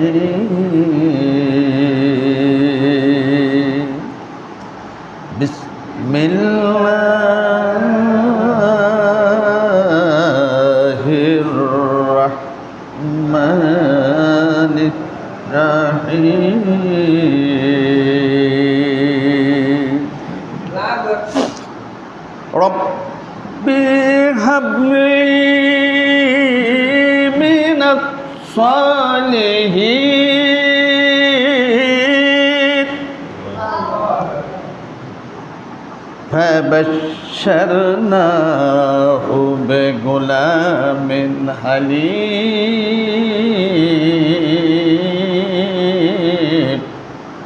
الرجيم بسم الله الرحمن الرحيم ربي هب لي من الصالحين فبشرناه بغلام حليم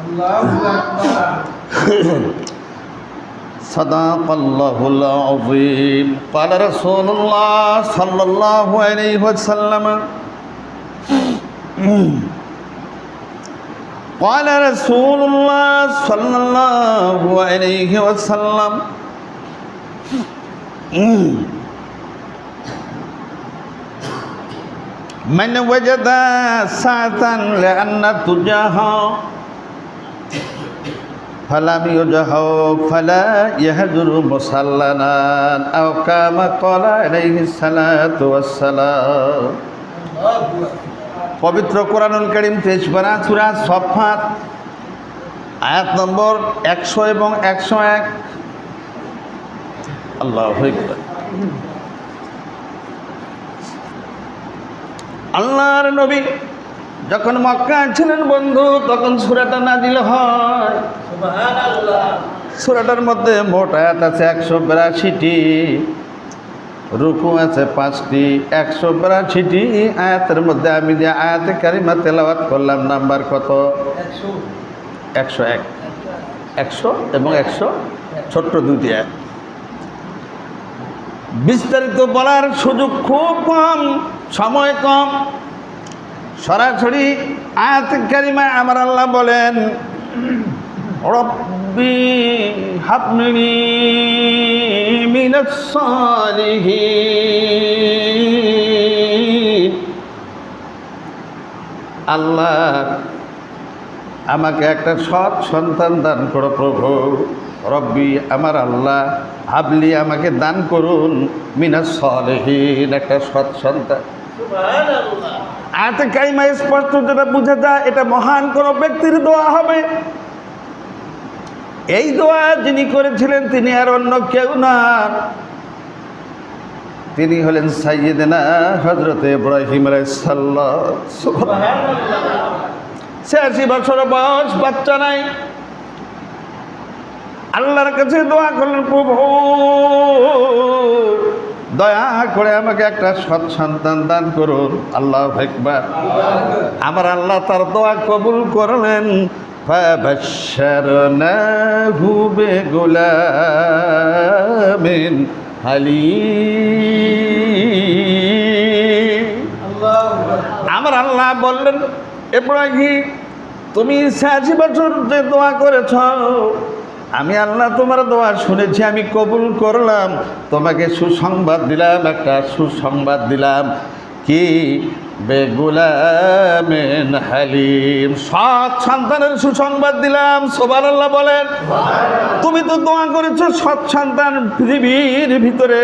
الله أكبر صدق الله العظيم قال رسول الله صلى الله عليه وسلم قال رسول الله صلى الله عليه وسلم من وجد ساعة لأن تجاهه فلم يجهو فلا يهجر مصلنا أو كما قال عليه الصلاة والسلام পবিত্র কোরআনুল কারীম 23 পারা সূরা সফফাত আয়াত নম্বর 100 এবং 101 আল্লাহু আকবার। আল্লাহর নবী যখন মক্কায় ছিলেন বন্ধু তখন সূরাটা নাজিল হয়। সুবহানাল্লাহ। সূরাটার মধ্যে মোট আয়াত আছে 182টি, রুকু আছে 5টি। 182টি আয়াতের মধ্যে আমি যে আয়াতে কারিমা তেলাওয়াত করলাম নাম্বার কত? 101। 100 এবং 100 ছোট্ট দুটি আয়াত। বিস্তারিত বলার সুযোগ খুব কম, সময় কম। সরাসরি আয়াতে কারিমায় আমার আল্লাহ বলেন রব্বি হাবলি মিনাস সালিহিন। আল্লাহ আমাকে একটা সৎ সন্তান দান করো প্রভু। রব্বি আমার আল্লাহ, হাবলি আমাকে দান করুন, মিনাস সালিহিন একটা সৎ সন্তান। সুবহানাল্লাহ। আয়াতে কারিমা স্পষ্ট যেটা বুঝা যায় এটা মহান কোনো ব্যক্তির দোয়া হবে। এই দোয়া যিনি করেছিলেন তিনি আর অন্য কেউ না, তিনি হলেন সাইয়্যিদনা হযরত ইব্রাহিম আলাইহিস সালাম। সুবহানাল্লাহ। 86 বছর বয়স, বাচ্চা নাই। আল্লাহর কাছে দোয়া করলেন প্রভু দয়া করে আমাকে একটা সৎ সন্তান দান করুন। আল্লাহু আকবার। আমার আল্লাহ তার দোয়া কবুল করলেন। ফাবাশশারনাহু বিগুলামিন হালিম। আমার আল্লাহ বললেন ইব্রাহিম তুমি 86 বছর যে দোয়া করেছ আমি আল্লাহ তোমার দোয়া শুনেছি, আমি কবুল করলাম। তোমাকে সুসংবাদ দিলাম, একটা সুসংবাদ দিলাম কি বেগুলামিন হালিম, সৎ সন্তানের সুসংবাদ দিলাম। সুবহানাল্লাহ বলেন। তুমি তো দোয়া করেছো সৎ সন্তান পৃথিবীর ভিতরে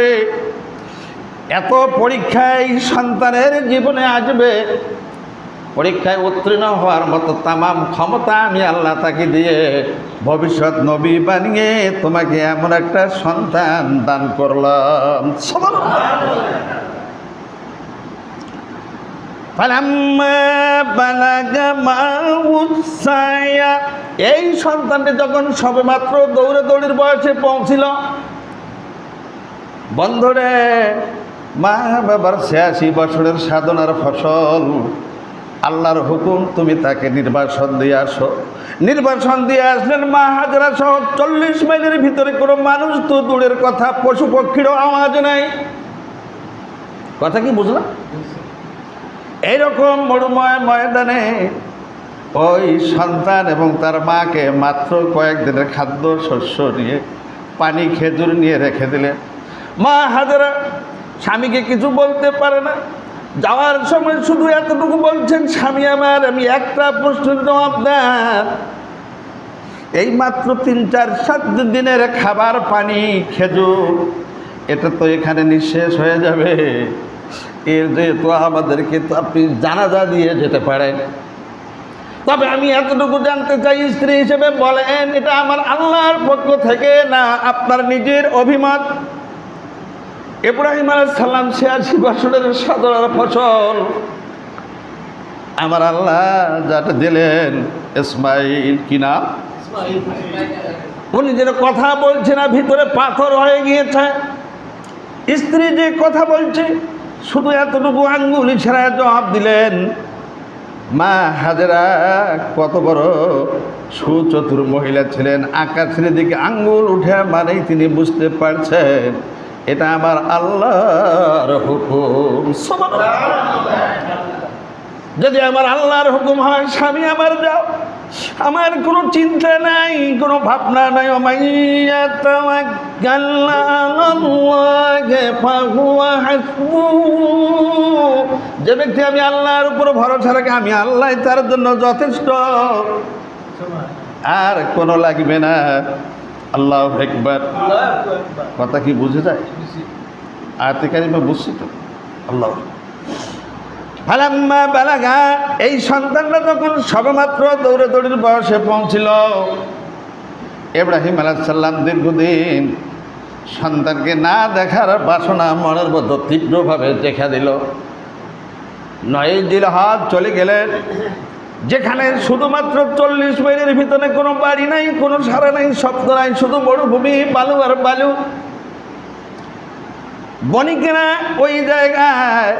এত পরীক্ষায় সন্তানের জীবনে আসবে, পরীক্ষায় উত্তীর্ণ হওয়ার মতো তামাম ক্ষমতা আমি আল্লাহ তাকে দিয়ে ভবিষ্যৎ নবী বানিয়ে তোমাকে এমন একটা সন্তান দান করলাম। এই সন্তানটি যখন সবেমাত্র দৌড়ের বয়সে পৌঁছিল, বন্ধুরে মা বাবার 86 বছরের সাধনার ফসল আল্লাহর হুকুম, তুমি তাকে নির্বাসন দিয়ে আসো। নির্বাসন দিয়ে আসলেন মা হাজরা সহ 40 মাইলের ভিতরে কোনো মানুষ তো দূরের কথা, পশু পক্ষীরও আওয়াজ নাই। কথা কি বুঝলাম? এইরকম মরুময় ময়দানে ওই সন্তান এবং তার মাকে মাত্র কয়েকদিনের খাদ্য শস্য নিয়ে, পানি খেজুর নিয়ে রেখে দিলেন। মা হাজরা স্বামীকে কিছু বলতে পারে না, যাওয়ার সময় শুধু এতটুকু বলছেন, স্বামী আমার আমি একটা প্রশ্নের জবাব দেন। এই মাত্র 3-4-7 দিনের খাবার, পানি, খেজুর এটা তো এখানে নিঃশেষ হয়ে যাবে। এর যেহেতু আমাদেরকে তো আপনি জানাজা দিয়ে যেতে পারেন, তবে আমি এতটুকু জানতে চাই, স্ত্রী হিসেবে বলেন এটা আমার আল্লাহর পক্ষ থেকে না আপনার নিজের অভিমত? ইব্রাহিম আলাইহিস সালাম 86 বছরের সাধনার ফসল আমার আল্লাহ যাটা দিলেন ইসমাইল, কি নাম? উনি যে কথা বলছে না ভিতরে পাথর হয়ে গিয়েছে। স্ত্রী যে কথা বলছে শুধু এতটুকু আঙ্গুল ইশারায় জবাব দিলেন। মা হাজেরা কত বড় সুচতুর মহিলা ছিলেন, আকাশের দিকে আঙ্গুল উঠে মানেই তিনি বুঝতে পারছেন এটা আমার আল্লাহর হুকুম। যদি আমার আল্লাহর হুকুম হয়, স্বামী আমার যাও, আমার কোনো চিন্তা নাই, কোনো ভাবনা নাই। যে ব্যক্তি আমি আল্লাহর উপর ভরসা রাখে, আমি আল্লাহ তার জন্য যথেষ্ট, আর কোনো লাগবে না। আল্লাহু আকবার। কথা কি বুঝে যায়? আয়াতে কারিমা বুঝছি তো। আল্লাহ ফালাম্মা বালাগা, এই সন্তানরা যখন সবেমাত্র দৌড়াদৌড়ির বয়সে পৌঁছিল, ইব্রাহিম আলাইহিস সালাম দীর্ঘদিন সন্তানকে না দেখার বাসনা মনের মধ্যে তীব্রভাবে দেখা দিল। 9 জিলহজ চলে গেলেন, যেখানে শুধুমাত্র 40 মাইলের ভিতরে কোনো বাড়ি নাই, কোনো সারা নাই, শব্দ নাই, শুধু মরুভূমি, বালু আর বালু। বণিকেরা ওই জায়গায়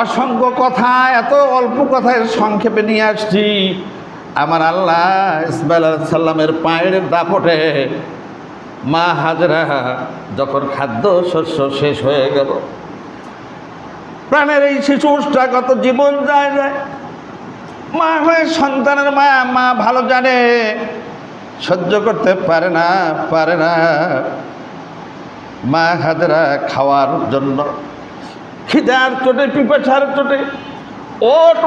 অসংখ্য কথা, এত অল্প কথায় সংক্ষেপে নিয়ে আসছি। আমার আল্লাহ ইসমাইল আলাইহিস সালামের পায়ের দাপটে মা হাজরা যখন খাদ্য শস্য শেষ হয়ে গেল, প্রাণের এই শিশুটাগত জীবন যায় যায়, মা হয়ে সন্তানের মায়া মা ভালো জানে, সহ্য করতে পারে না। মা হাজরা খাওয়ার জন্য খিদার চোটে, পিপাসার চোটে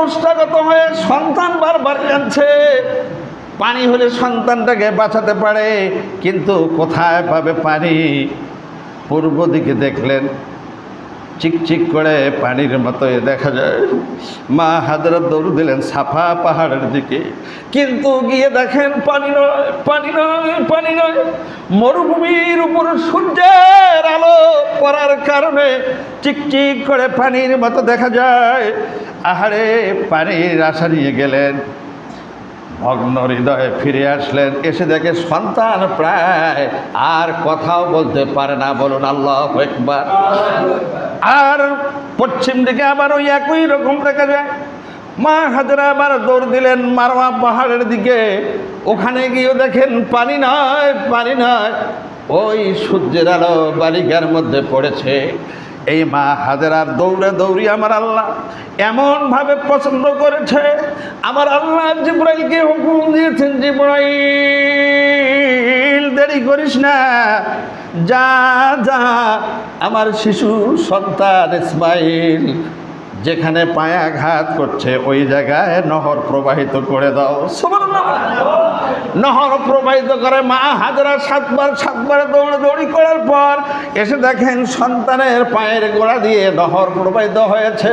ওষ্টাগত হয়ে সন্তান বারবার কাঁদছে। পানি হলে সন্তানটাকে বাঁচাতে পারে, কিন্তু কোথায় পাবে পানি? পূর্ব দিকে দেখলেন, চিকচিক করে পানির মতো দেখা যায়। মা হাজরা দৌড় দিলেন সাফা পাহাড়ের দিকে, কিন্তু গিয়ে দেখেন পানি নয়, পানি নয়, পানি নয়। মরুভূমির উপর সূর্যের আলো পড়ার কারণে চিকচিক করে পানির মতো দেখা যায়। আহারে, পানির আশা নিয়ে গেলেন, ভগ্ন হৃদয়ে ফিরে আসলেন। এসে দেখে সন্তান প্রায় আর কথাও বলতে পারে না। বলুন আল্লাহু আকবার। আর পশ্চিম দিকে আবার ওই একই রকম দেখা যায়। মা হাজরা আবার দৌড় দিলেন মারওয়া পাহাড়ের দিকে, ওখানে গিয়েও দেখেন পানি নয়, পানি নয়। ওই সূর্যের আলো বালিকার মধ্যে পড়েছে। এই মা হাজরার দৌড়ে দৌড়ি আমার আল্লাহ এমনভাবে পছন্দ করেছে। আমার আল্লাহ জিবরাইলকে হুকুম দিয়েছেন, জিবরাইল দেরি করিস না, যা যা আমার শিশু সন্তান ইসমাইল যেখানে পায়াঘাত করছে ওই জায়গায় নহর প্রবাহিত করে দাও। সুবহানাল্লাহ। নহর প্রবাহিত করে। মা হাজরা 7বার দৌড়াদৌড়ি করার পর এসে দেখেন সন্তানের পায়ের গোড়া দিয়ে নহর প্রবাহিত হয়েছে।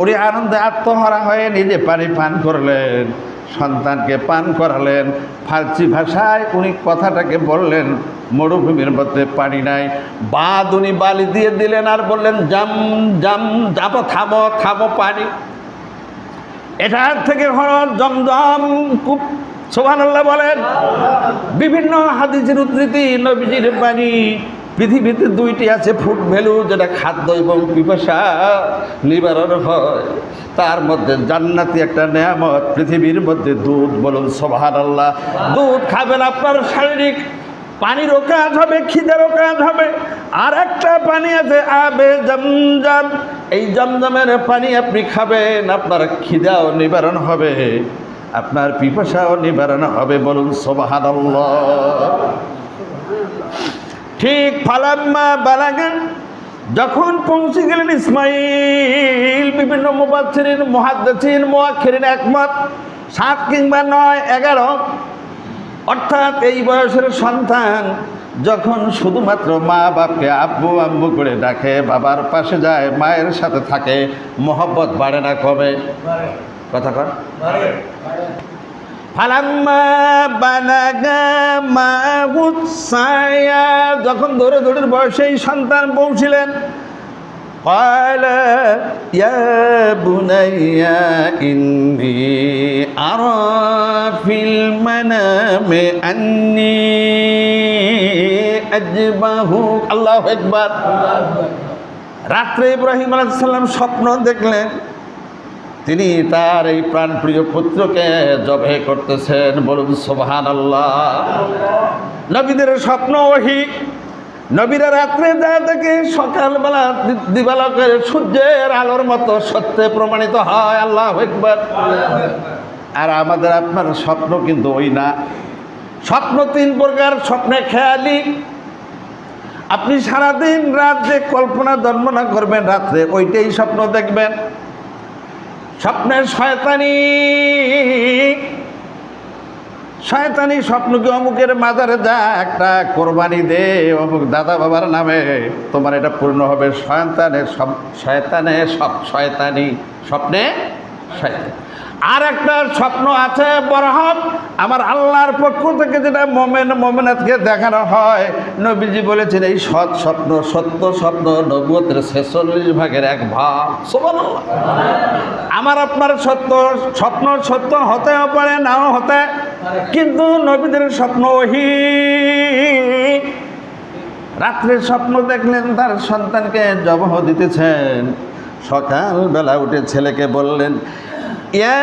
উনি আনন্দে আত্মহারা হয়ে নিজে পানি পান করলেন, সন্তানকে পান করালেন। ফার্সি ভাষায় উনি কথাটাকে বললেন, মরুভূমির মধ্যে পানি নাই, বাদ উনি বালি দিয়ে দিলেন আর বললেন, জাম জাম, যাবো, থামো থামো পানি। এটার থেকে হলো জমজম কূপ। সুবহানাল্লাহ বলেন। বিভিন্ন হাদিসের উদ্ধৃতি, নবীজির বাণী। পৃথিবীতে 2টি আছে ফুড ভ্যালু, যেটা খাদ্য এবং পিপাসা নিবারণ হয়। তার মধ্যে জান্নাতি একটা নেয়ামত, পৃথিবীর মধ্যে দুধ। বলুন সুবহানাল্লাহ। দুধ খাবেন, আপনার শারীরিক পানিরও কাজ হবে, খিদেরও কাজ হবে। আর একটা পানি আছে আবে জমজম, এই জমজমের পানি আপনি খাবেন, আপনার খিদাও নিবারণ হবে, আপনার পিপাসাও নিবারণ হবে। বলুন সুবহানাল্লাহ। ঠিক ফালাম্মা বালাগান, যখন পৌঁছে গেলেন ইসমাইল, বিভিন্ন মুফাসসিরিন, মুহাদ্দিসিন, মুআক্খিরিন একমত 7 কিংবা 9, 11, অর্থাৎ এই বয়সের সন্তান যখন শুধুমাত্র মা বাপকে আব্বু আম্মু করে ডাকে, বাবার পাশে যায়, মায়ের সাথে থাকে, মহব্বত বাড়ে না কমে? কথা কর। ফালাম্মা বালাগা মাহুস সায়া, যখন দৌড়ে দৌড়ের বয়সে এই সন্তান পৌঁছিলেন, ক্বালা ইয়া বুনাইয়া ইন্নী আরা ফিল মানামি আন্নী আযবাহুক। আল্লাহু আকবার। রাত্রে ইব্রাহিম আলাইহিস সালাম স্বপ্ন দেখলেন, তিনি তার এই প্রাণপ্রিয় পুত্রকে জবাই করতেছেন। বলুন সুবহানাল্লাহ। নবীদের স্বপ্ন ওহী। নবীরা রাত্রে যা দেখে সকালবেলা দিবালোকের সূর্যের আলোর মতো সত্যে প্রমাণিত হয়। আল্লাহু আকবার। আর আমাদের আপনার স্বপ্ন কিন্তু ওই না। স্বপ্ন 3 প্রকার। স্বপ্নে খেয়ালি, আপনি সারাদিন রাত যে কল্পনা জল্পনা করবেন, রাত্রে ওইটাই স্বপ্ন দেখবেন। স্বপ্নের শয়তানি, শয়তানি স্বপ্ন কি অমুকের মাজারে যা একটা কোরবানি দে অমুক দাদা বাবার নামে, তোমার এটা পূর্ণ হবে। শয়তানের শয়তানি স্বপ্নে শয়তান। আর একটা স্বপ্ন আছে বরহম, আমার আল্লাহর পক্ষ থেকে যেটা মোমেনাতকে দেখানো হয়। নবীজি বলেছেন এই সৎ স্বপ্ন, সত্য স্বপ্ন নবুয়তের 46 ভাগের 1 ভাগ। সুবহানাল্লাহ। আমার আপনার সত্য স্বপ্ন সত্য হতেও পারে, নাও হতে, কিন্তু নবীদের স্বপ্ন ওহী। রাত্রে স্বপ্ন দেখলেন তার সন্তানকে জবাহ দিতেছেন। সকালবেলা উঠে ছেলেকে বললেন, ইয়া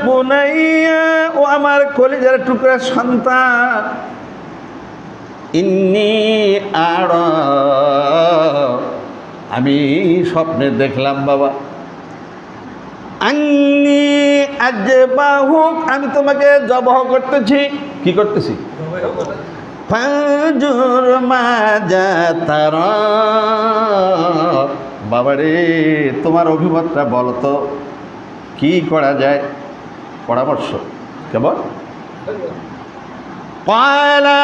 বুনাইয়া, ও আমার কলিজার টুকরা সন্তান, ইন্নী আরা, আমি স্বপ্নে দেখলাম বাবা, আন্নী আযবাহুক, আমি তোমাকে জবাহ করতেছি। কি করতেছি? ফাজুর মাজা তারা, বাবারে তোমার অভিমতটা বলো তো, কি করা যায়, পরামর্শ কেবল। পয়লা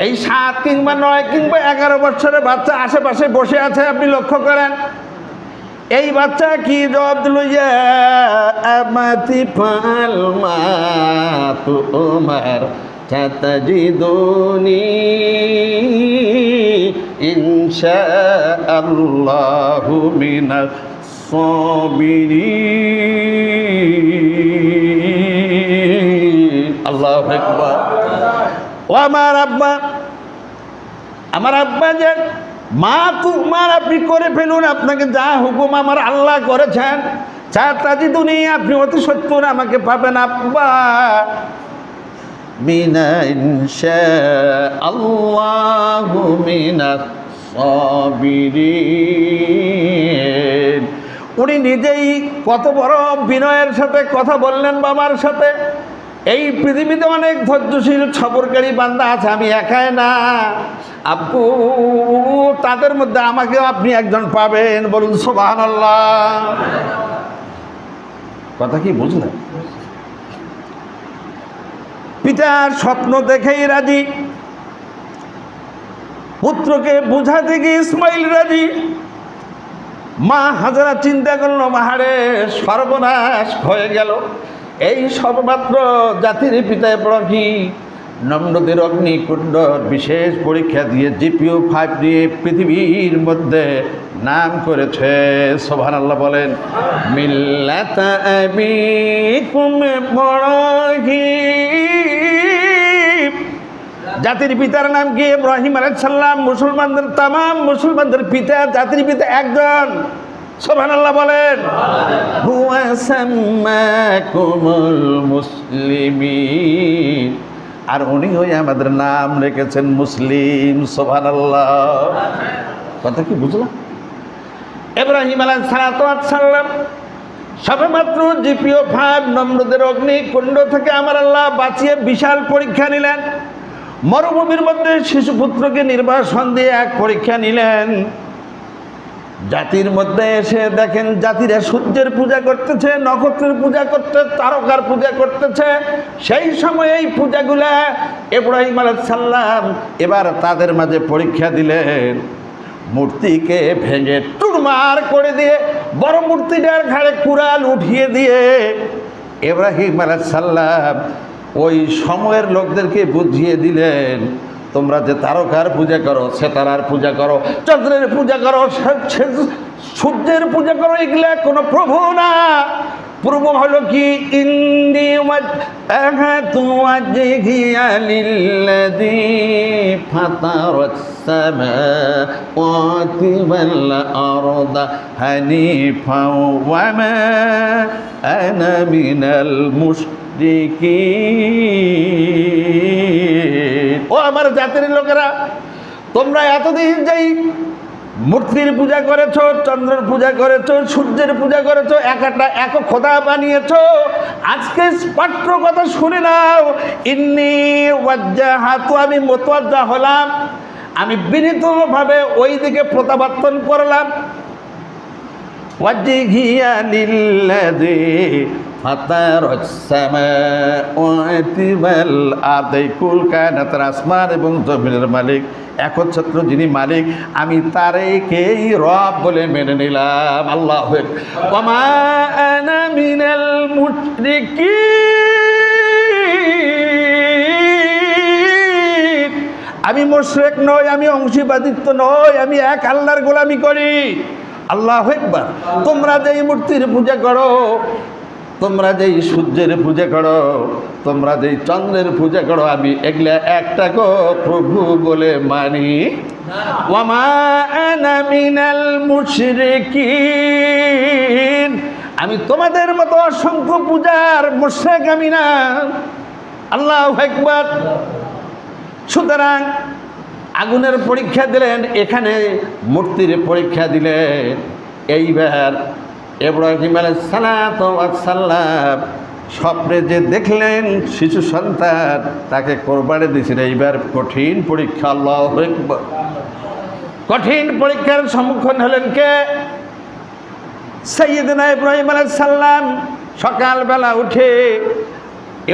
এই 7 কিংবা 9 কিংবা 11 বছরের বাচ্চা আশেপাশে বসে আছে, আপনি লক্ষ্য করেন। এই বাচ্চা কি জবাব দিল? ইয়া আমাতি ফালমা তুমার সাতাজিদুনি ইনশাআল্লাহু মিনাস সাবিরিন। আল্লাহু আকবার। ও আমার আব্বা যে মা তুমার, আপনি করে ফেলুন, আপনাকে যা হুকুম আমার আল্লাহ করেছেন, সাতাজিদুনি, আপনি অতি সত্বর আমাকে পাবেন আব্বা। মিনা ইনশাআল্লাহু মিনাস সাবিরিন। উনি নিজেই কত বড় বিনয়ের সাথে কথা বললেন বাবার সাথে। এই পৃথিবীতে অনেক ধৈর্যশীল সবরকারী বান্দা আছে, আমি একাই না আব্বু, তাদের মধ্যে আমাকে আপনি একজন পাবেন। বলুন সুবহানাল্লাহ। কথা কি বুঝলেন? পিতার স্বপ্ন দেখেই রাজি, পুত্রকে বুঝাতে গিয়ে ইসমাইল রাজি। মা হাজারা চিন্তা করলো, মাহারে সর্বনাশ হয়ে গেল। এই সর্বমাত্র জাতির পিতা ইব্রাহিম নমরুদের অগ্নিকুণ্ড বিশেষ পরীক্ষা দিয়ে জিপিও 5 নিয়ে পৃথিবীর মধ্যে নাম করেছে। সুবহানাল্লাহ বলেন। মিল্লাতা আবিকুম ইব্রাহিম, জাতির পিতার নাম কি? ইব্রাহিম আলাইহিস সালাম। মুসলমানদের তামাম মুসলমানদের পিতা, জাতির পিতা একজন। সুবহানাল্লাহ বলেন। হুয়া সাম্মাকুমুল মুসলিমিন, আর উনি ওই আমাদের নাম রেখেছেন মুসলিম। সুবহানাল্লাহ। কথা কি বুঝলাম? ইব্রাহিম আলাইহিস সালাম সবেমাত্র জিপিও 5 নমরুদের অগ্নিকুণ্ড থেকে আমার আল্লাহ বাঁচিয়ে বিশাল পরীক্ষা নিলেন। মরুভূমির মধ্যে শিশুপুত্রকে নির্বাসন দিয়ে এক পরীক্ষা নিলেন। জাতির মধ্যে এসে দেখেন জাতিরা সূর্যের পূজা করতেছে, নক্ষত্রের পূজা করতেছে, তারকার পূজা করতেছে। সেই সময় এই পূজাগুলা ইব্রাহিম আলাইহিস সালাম এবার তাদের মাঝে পরীক্ষা দিলেন। মূর্তিকে ভেঙে টুরমার করে দিয়ে বড় মূর্তিটার ঘাড়ে কুড়াল উঠিয়ে দিয়ে ইব্রাহিম আলাইহিস সালাম ওই সময়ের লোকদেরকে বুঝিয়ে দিলেন, তোমরা যে তারকার পূজা করো, সেতারার পূজা করো, চন্দ্রের পূজা করো, সূর্যের পূজা করো, এগুলা কোনো প্রভু না। প্রভু হলো কি, ইন্নী ওয়াজহাতু ওয়াজহিয়া লিল্লাযী ফাতারাস সামাওয়াতি ওয়াল আরদা হানিফাও ওয়া মা আনা মিনাল মুশরিকিন। ও আমার জাতির লোকেরা, তোমরা এতদিন যেই মূর্তির পূজা করেছো, চন্দ্রের পূজা করেছো, সূর্যের পূজা করেছো, এক খোদা বানিয়েছো, আজকে স্পষ্ট কথা শুনে নাও। ইন্নী ওয়াজহাতু, আমি মুতাওয়াজ্জা হলাম, আমি বিনীতভাবে ওই দিকে প্রত্যাবর্তন করলাম। ওয়াজহিয়া লিল্লাযী ফাতারাস সামাওয়াতি ওয়াল আরদি, কুল কায়নাতের আসমান এবং জমিনের মালিক একচ্ছত্র যিনি মালিক, আমি তারেকেই রব বলে মেনে নিলাম। আল্লাহু আকবার। ওয়া মা আনা মিনাল মুশরিকিন, আমি মুশরিক নই, আমি অংশীবাদিত্ব নই, আমি এক আল্লাহর গোলামি করি। আল্লাহু আকবার। তোমরা যেই মূর্তির পূজা করো, তোমরা যেই সূর্যের পূজা করো, তোমরা যেই চন্দ্রের পূজা করো, আমি এগুলা একটাকে প্রভু বলে মানি। ওয়া মা আনা মিনাল মুশরিকিন, আমি তোমাদের মতো অসংখ্য পূজার মুশরিক আমি না। আল্লাহু আকবার। সুতরাং আগুনের পরীক্ষা দিলেন, এখানে মূর্তির পরীক্ষা দিলেন। এইবার ইব্রাহিম আলাইহিস সালাম স্বপ্নে যে দেখলেন শিশু সন্তান, তাকে কোরবানি দিয়েছেন। এইবার কঠিন পরীক্ষা। আল্লাহু আকবার। কঠিন পরীক্ষার সম্মুখীন হলেন কে? সাইয়্যিদনা ইব্রাহিম আলাইহিস সালাম। সকালবেলা উঠে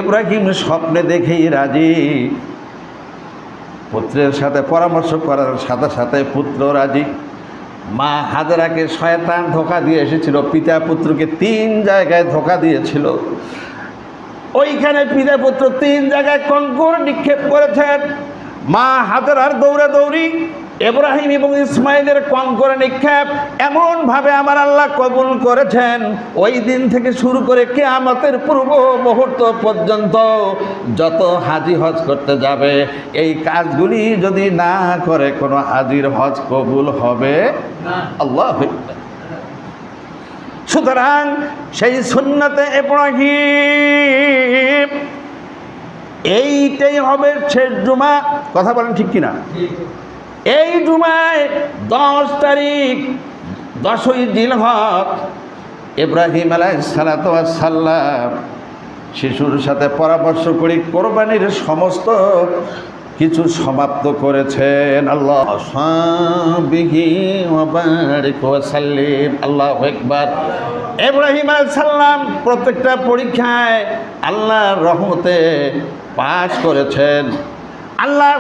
ইব্রাহিম স্বপ্নে দেখেই রাজি, পুত্রের সাথে পরামর্শ করার সাথে সাথে পুত্র রাজি। মা হাজেরাকে শয়তান ধোঁকা দিয়ে এসেছিল, পিতা পুত্রকে 3 জায়গায় ধোঁকা দিয়েছিল। ওইখানে পিতা পুত্র 3 জায়গায় কঙ্কর নিক্ষেপ করেছেন। মা হাজেরার দৌড়াদৌড়ি, ইব্রাহিম এবং ইসমাইলের কঙ্কর নিক্ষেপ এমনভাবে আমার আল্লাহ কবুল করেছেন। ওই দিন থেকে শুরু করে কিয়ামতের পূর্ব মুহূর্ত পর্যন্ত যত হাজি হজ করতে যাবে, এই কাজগুলি যদি না করে কোনো হাজির হজ কবুল হবে না। আল্লাহু আকবার। সুতরাং সেই সুন্নতে ইব্রাহিম, এইটাই হবে শেষ জুমা। কথা বলেন ঠিক কিনা? এই জুমায় 10 তারিখ 10ই জিলহজ ইব্রাহিম আলাইহিস সালাম শিশুর সাথে পরামর্শ করে কোরবানির সমস্ত কিছু সমাপ্ত করেছেন। আল্লাহ সাবিহি ওয়া বারিক ওয়া সাল্লিম। আল্লাহু আকবার। ইব্রাহিম আলাইহিস সালাম প্রত্যেকটা পরীক্ষায় আল্লাহর রহমতে পাস করেছেন। আল্লাহ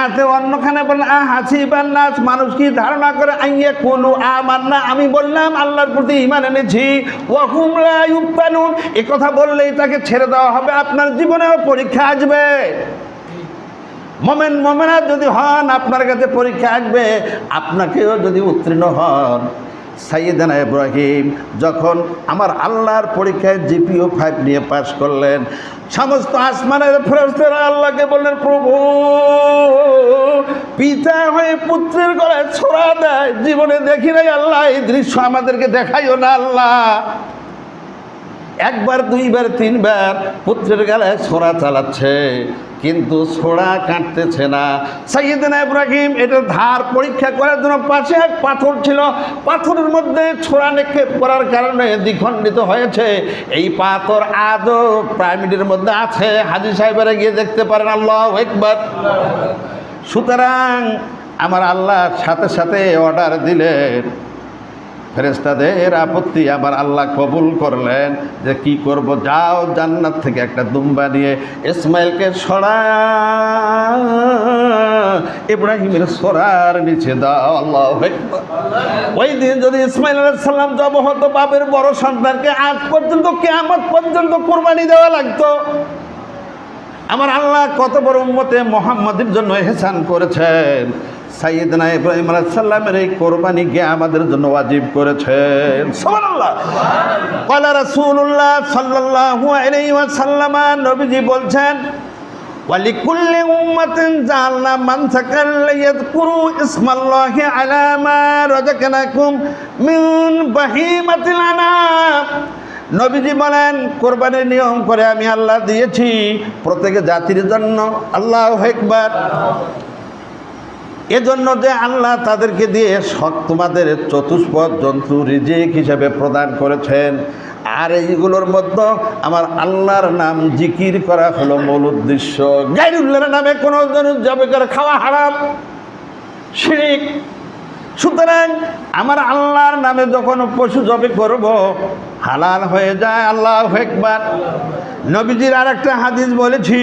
আতে অন্যখানে বলেন, হাসিবান নাস, মানুষ কি ধারণা করে, আইয়া কুলু আমান্না, আমি বললাম আল্লাহর প্রতি ঈমান এনেছি, ওয়া হুম লা ইফতানুন, এই কথা বললেই তাকে ছেড়ে দেওয়া হবে। আপনার জীবনেও পরীক্ষা আসবে। মোমেন মোমেনা যদি হন, আপনার কাছে পরীক্ষা আসবে। আপনাকেও যদি উত্তীর্ণ হন, সাইয়েদানা ইব্রাহিম যখন আমার আল্লাহর পরীক্ষায় জিপিও 5 নিয়ে পাশ করলেন, সমস্ত আসমানের ফেরেশতারা আল্লাহকে বললেন, প্রভু, পিতা হয়ে পুত্রের গলায় ছোরা দেয়, জীবনে দেখি নাই আল্লাহ, এই দৃশ্য আমাদেরকে দেখাইও না আল্লাহ। একবার, দুইবার, 3বার পুত্রের গলায় ছোরা চালাচ্ছে, কিন্তু ছোড়া কাটতেছে না। সাইয়েদনা ইব্রাহিম এটা ধার পরীক্ষা করার জন্য পাশে এক পাথর ছিল, পাথরের মধ্যে ছোড়া নিক্ষেপ করার কারণে দ্বিখণ্ডিত হয়েছে। এই পাথর আজও প্রাইমেরির মধ্যে আছে, হাজী সাহেবেরা গিয়ে দেখতে পারেন। আল্লাহু আকবার। সুতরাং আমার আল্লাহ সাথে সাথে অর্ডার দিলেন, ফেরেশতাদের আপত্তি আবার আল্লাহ কবুল করলেন যে কি করব, যাও জান্নাত থেকে একটা দুম্বা নিয়ে ইসমাইলকে ইব্রাহিমের সরার নিচে দাও। আল্লাহু আকবার। ওই দিন যদি ইসমাইল আলাইহিস সালাম জবাহ হতো, বাপের বড় সন্তানকে আজ পর্যন্ত কিয়ামত পর্যন্ত কুরবানি দেওয়া লাগতো। আমার আল্লাহ কত বড় উম্মতে মুহাম্মাদের জন্য ইহসান করেছেন। সাইয়েদনা ইব্রাহিম আলাইহিস সালামের এই কোরবানিকে আমাদের জন্য ওয়াজিব করেছেন। সুবহানাল্লাহ। ক্বালা রাসূলুল্লাহ সাল্লাল্লাহু আলাইহি ওয়াসাল্লাম, নবীজি বলছেন, ওয়ালিকুল্লি উম্মাতিন জাআলনা মানসাকান লিয়াযকুরু ইসমাল্লাহি আলা মা রাযাকানাকুম মিন বাহিমাতিল আনাম। নবীজি বলেন, কোরবানির নিয়ম করে আমি আল্লাহ দিয়েছি প্রত্যেক জাতির জন্য। আল্লাহু আকবার। এজন্য যে আল্লাহ তাদেরকে দিয়ে তোমাদের চতুষ্পদ জন্তু রিজিক হিসেবে প্রদান করেছেন, আর এইগুলোর মধ্যে আমার আল্লাহর নাম জিকির করা হলো মূল উদ্দেশ্য। গায়রুল্লাহর নামে কোনো জন জবে করে খাওয়া হারাম, শিরক। সুতরাং আমার আল্লাহর নামে যখন পশু জবে করব হালাল হয়ে যায়। আল্লাহু আকবার। নবীজির আর একটা হাদিস বলেছি,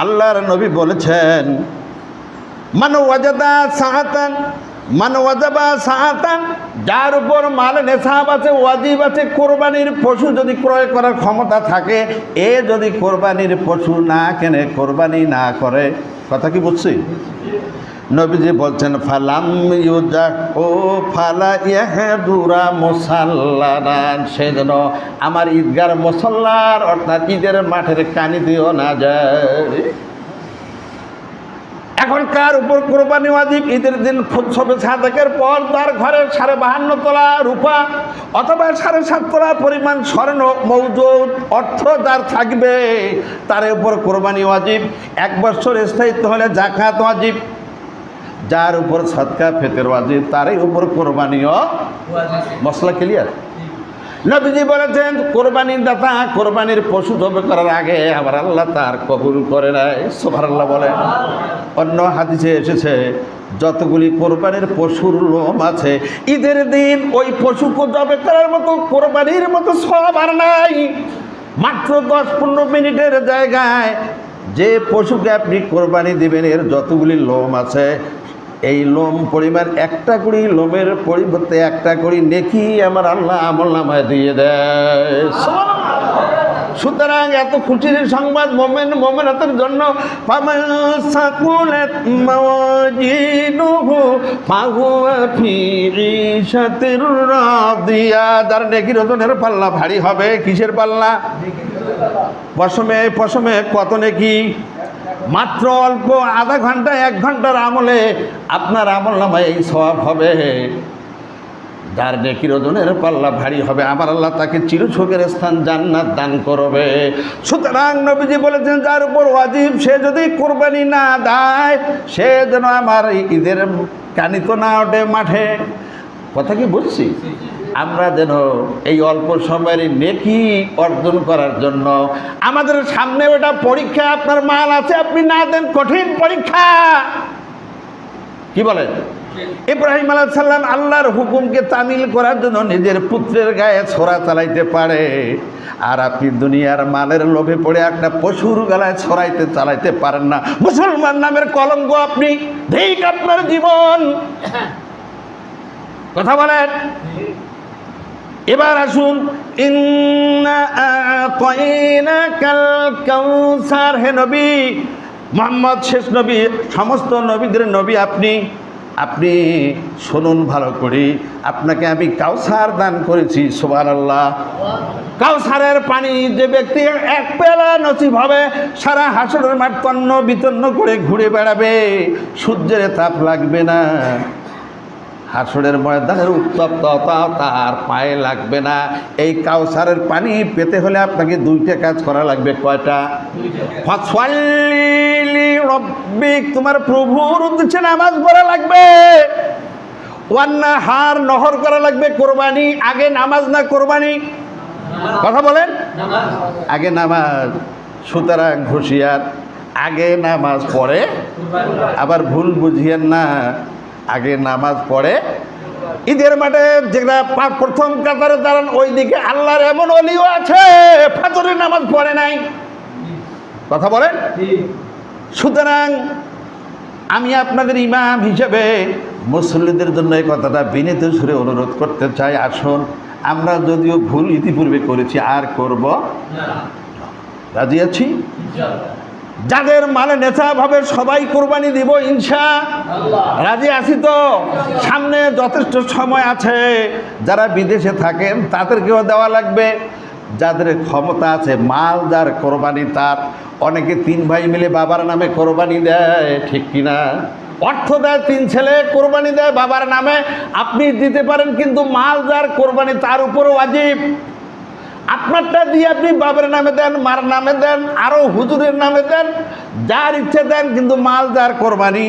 আল্লাহর নবী বলেছেন, মান ওয়াজাদা সাআতান মান ওয়াজাবা সাআতান, যার উপর মাল নেশাব আছে, ওয়াজিব আছে, কোরবানির পশু যদি ক্রয় করার ক্ষমতা থাকে, এ যদি কোরবানির পশু না কেনে, কোরবানি না করে, কথা কি বুঝছি? নবীজি বলছেন, ফালাম ইউজাক ও ফালা ইয়াহদুরা মুসাল্লারান, সেজন্য আমার ঈদগার মুসাল্লার অর্থাৎ ঈদের মাঠের কানি দিও না যায়। এখন কার উপর কোরবানি ওয়াজিব? ঈদের দিন সবে সাদেকের পর তার ঘরে 52.5 তোলা রূপা অথবা 7.5 তোলা পরিমাণ স্বর্ণ মজুদ অর্থ যার থাকবে তার উপর কোরবানি ওয়াজিব। 1 বছর স্থায়িত্ব হলে যাকাত ওয়াজিব। যার উপর সদকা ফিতর ওয়াজিব তারই উপর কোরবানিও মশলা ক্লিয়ার। নবীজি বলেছেন, কোরবানির দাতা কোরবানির পশু জবে করার আগে আবার আল্লাহ তার কবুল করে নেয়। সুবহানাল্লাহ বলে। অন্য হাদিসে এসেছে, যতগুলি কোরবানির পশুর লোম আছে, ঈদের দিন ওই পশুকে জবে করার মতো কোরবানির মতো সওয়াব আর নাই। মাত্র 10-15 মিনিটের জায়গায় যে পশুকে আপনি কোরবানি দিবেন, এর যতগুলি লোম আছে, এই লোম পরিমাণ একটা করে লোমের পরিবর্তে একটা করে নেকি আমার আল্লাহ আমলনামায় দিয়ে দেয়। সুতরাং এত খুশির সংবাদ মোমেন মোমেনাতের জন্য। যার নেকির ওজনের পাল্লা ভারী হবে। কিসের পাল্লা? পশমে পশমে কত নেকি? মাত্র অল্প আধা ঘন্টা 1 ঘন্টার আমলে আপনার আমল নামায় এই সওয়াব হবে। যার নেকির ওজনের পাল্লা ভারী হবে, আমার আল্লাহ তাকে চিরসুখের স্থান জান্নাত দান করবে। সুতরাং নবীজি বলেছেন, যার উপর ওয়াজিব সে যদি কোরবানি না দেয়, সে যেন আমার ঈদের কানিত না ওঠে মাঠে। কথা কি বুঝছি? আমরা যেন এই অল্প সময়ের নেকি অর্জন করার জন্য, আমাদের সামনে ওটা পরীক্ষা, আপনার মাল আছে আপনি না দেন, কঠিন পরীক্ষা। কি বলেন? ইব্রাহিম আলাইহিস সালাম আল্লাহর হুকুমকে তামিল করার জন্য নিজের পুত্রের গায়ে ছোরা চালাইতে পারে, আর আপনি দুনিয়ার মালের লোভে পড়ে একটা পশুর গলায় ছড়াইতে চালাইতে পারেন না। মুসলমান নামের কলঙ্ক আপনি, ঠিক আপনার জীবন। কথা বলেন। এবার আসুন, ইন্না আ'তাইনাকাল কাউসার। হে নবী মুহাম্মদ, শেষ নবী, সমস্ত নবীদের নবী আপনি। আপনি শুনুন ভালো করে, আপনাকে আমি কাউসার দান করেছি। সুবহানাল্লাহ। কাউসারের পানি যে ব্যক্তি 1 পেয়ালা নসিব হবে, সারা হাসরের মাঠ তন্ন বিতন্ন করে ঘুরে বেড়াবে, সূর্যের তাপ লাগবে না, হাসরের ময়দানের উত্তপ্ততা তার পায়ে লাগবে না। এই কাউসারের পানি পেতে হলে আপনাকে 2টা কাজ করা লাগবে। কয়টা? ফাসওয়াল্লি রব্বিক, তোমার প্রভুর উদ্দেশ্যে নামাজ পড়া লাগবে। ওয়ান্নাহার, নহর করা লাগবে। কোরবানি আগে নামাজ না কোরবানি? কথা বলেন। আগে নামাজ। সুতরাং হুঁশিয়ার, আগে নামাজ পড়ে, আবার ভুল বুঝিয়েন না, আগে নামাজ পড়ে ঈদের মাঠে যেটা প্রথম কাতারে দাঁড়ান ওই দিকে আল্লাহর এমন ওলিও আছে ফজরের নামাজ পড়ে নাই। কথা বলেন। সুতরাং আমি আপনাদের ইমাম হিসেবে মুসল্লিদের জন্য এই কথাটা বিনীত সুরে অনুরোধ করতে চাই, আসুন আমরা যদিও ভুল ইতিপূর্বে করেছি আর করব না। রাজি আছি? যাদের মানে নেতা ভাবে সবাই কোরবানি দিব ইনশাআল্লাহ। রাজি আছি তো? সামনে যথেষ্ট সময় আছে। যারা বিদেশে থাকেন তাদেরকেও দেওয়া লাগবে। যাদের ক্ষমতা আছে, মাল যার কোরবানি তার। অনেকে 3 ভাই মিলে বাবার নামে কোরবানি দেয়, ঠিক কিনা? অর্থ দেয়, 3 ছেলে কোরবানি দেয় বাবার নামে। আপনি দিতে পারেন, কিন্তু মাল যার কোরবানি তার উপরও ওয়াজিব। আপনারটা দিয়ে আপনি বাবার নামে দেন, মার নামে দেন, আরও হুজুরের নামে দেন, যার ইচ্ছে দেন, কিন্তু মাল যার কোরবানি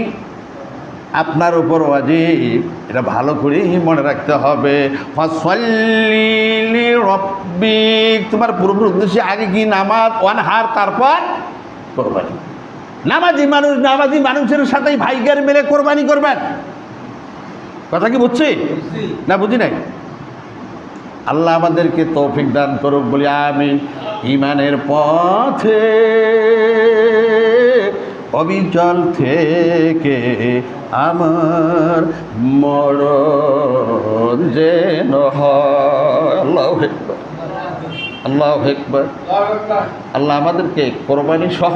আপনার উপর ওয়াজিব। এটা ভালো করে মনে রাখতে হবে। ফাসল্লি লিরাব্বিক, তোমার পূর্ব উদ্দেশ্যে আগে কি নামাজ, ওয়ানহার, তারপর কোরবানি। নামাজি মানুষের সাথেই ভাইগার মিলে কোরবানি করবেন। কথা কি বুঝছি না বুঝি নাই? আল্লাহ আমাদেরকে তৌফিক দান করুক বলি আমিন। ঈমানের পথে অবিচল থেকে আমার মরণ যেন হয়। আল্লাহু আকবার, আল্লাহু আকবার। আল্লাহ আমাদেরকে কোরবানি সহ